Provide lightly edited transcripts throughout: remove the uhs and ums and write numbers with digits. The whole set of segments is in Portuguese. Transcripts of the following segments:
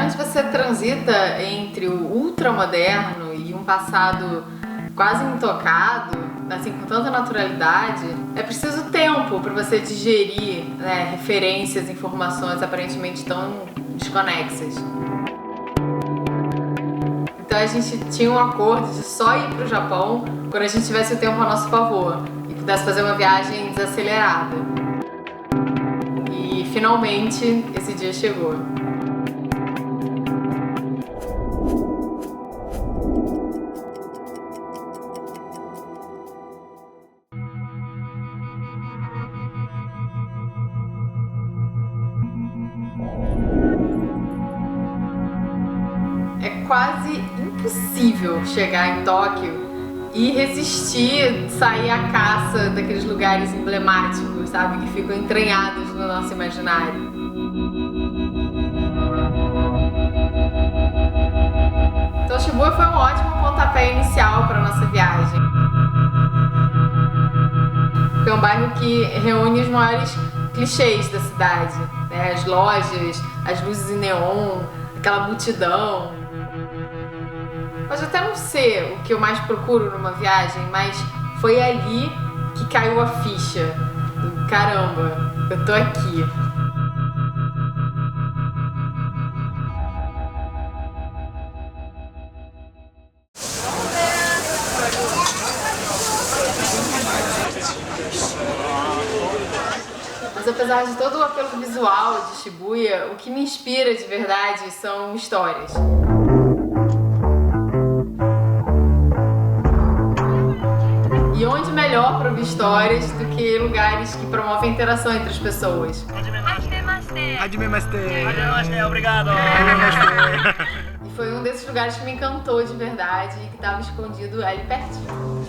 Onde você transita entre o ultramoderno e um passado quase intocado, assim, com tanta naturalidade, é preciso tempo para você digerir, né, referências, informações aparentemente tão desconexas. Então a gente tinha um acordo de só ir para o Japão quando a gente tivesse o tempo a nosso favor e pudesse fazer uma viagem desacelerada. E finalmente esse dia chegou. É quase impossível chegar em Tóquio e resistir, sair à caça daqueles lugares emblemáticos, sabe? Que ficam entranhados no nosso imaginário. Então Shibuya foi um ótimo pontapé inicial para a nossa viagem. Porque é um bairro que reúne os maiores clichês da cidade, né? As lojas, as luzes em neon, aquela multidão. Pode até não ser o que eu mais procuro numa viagem, mas foi ali que caiu a ficha. Caramba, eu tô aqui. Mas apesar de todo o apelo visual de Shibuya, o que me inspira de verdade são histórias. E onde melhor para ouvir histórias do que lugares que promovem interação entre as pessoas? Obrigado! E foi um desses lugares que me encantou de verdade e que estava escondido ali pertinho.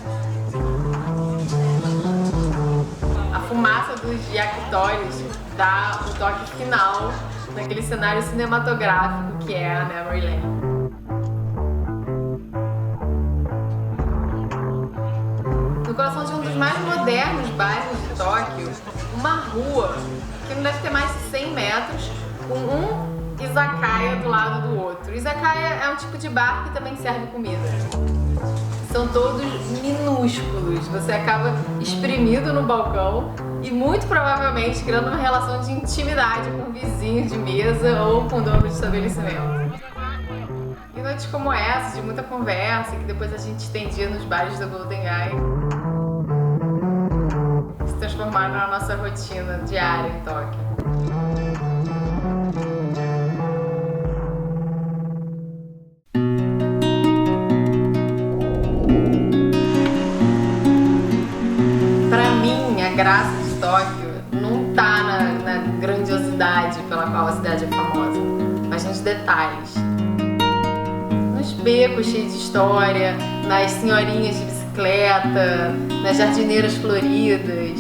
A fumaça dos yakitorios dá o toque final naquele cenário cinematográfico que é a Memory Lane. No coração de um dos mais modernos bairros de Tóquio, uma rua que não deve ter mais de 100 metros, com um izakaya do lado do outro. Izakaya é um tipo de bar que também serve comida. São todos minúsculos, você acaba espremido no balcão e muito provavelmente criando uma relação de intimidade com o vizinho de mesa ou com o dono do estabelecimento. E noites como essa, de muita conversa, que depois a gente estendia nos bares da Golden Gai, se transformaram na nossa rotina diária em Tóquio. Para mim, a graça de Tóquio não tá na grandiosidade pela qual a cidade é famosa, mas nos detalhes. Nos becos cheios de história, nas senhorinhas de bicicleta, nas jardineiras floridas.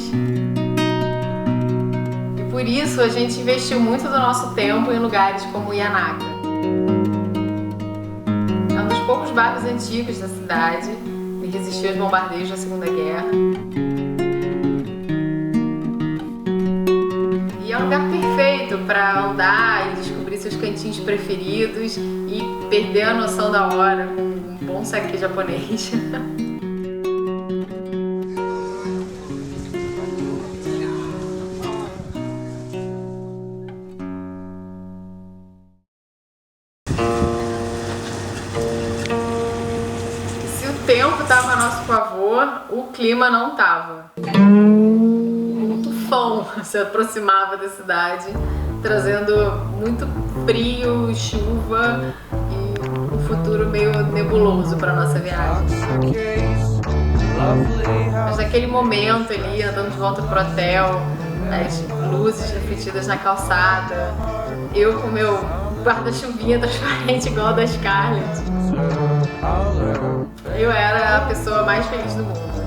E por isso a gente investiu muito do nosso tempo em lugares como Yanaka. É um dos poucos bairros antigos da cidade que resistiu aos bombardeios da Segunda Guerra. E é um lugar perfeito para andar e descobrir seus cantinhos preferidos e perder a noção da hora com um bom saquê japonês. Se o tempo estava a nosso favor, o clima não estava. Um tufão se aproximava da cidade, trazendo muito frio, chuva e um futuro meio nebuloso para nossa viagem. Mas naquele momento ali, andando de volta pro hotel, as luzes refletidas na calçada, eu com meu guarda-chuvinha transparente igual a da Scarlett, eu era a pessoa mais feliz do mundo.